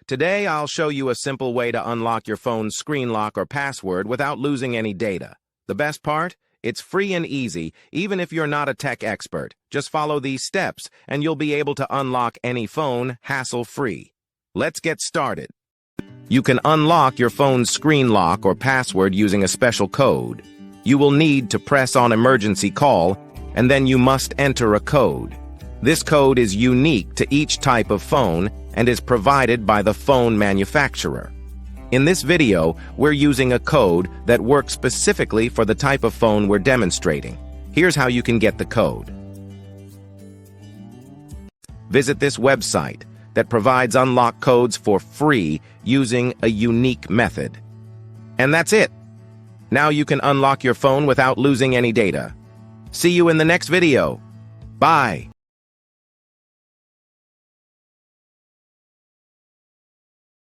Today, I'll show you a simple way to unlock your phone's screen lock or password without losing any data. The best part? It's free and easy, even if you're not a tech expert. Just follow these steps, and you'll be able to unlock any phone hassle-free. Let's get started. You can unlock your phone's screen lock or password using a special code. You will need to press on emergency call, and then you must enter a code. This code is unique to each type of phone and is provided by the phone manufacturer. In this video, we're using a code that works specifically for the type of phone we're demonstrating. Here's how you can get the code. Visit this website that provides unlock codes for free using a unique method. And that's it. Now you can unlock your phone without losing any data. See you in the next video. Bye.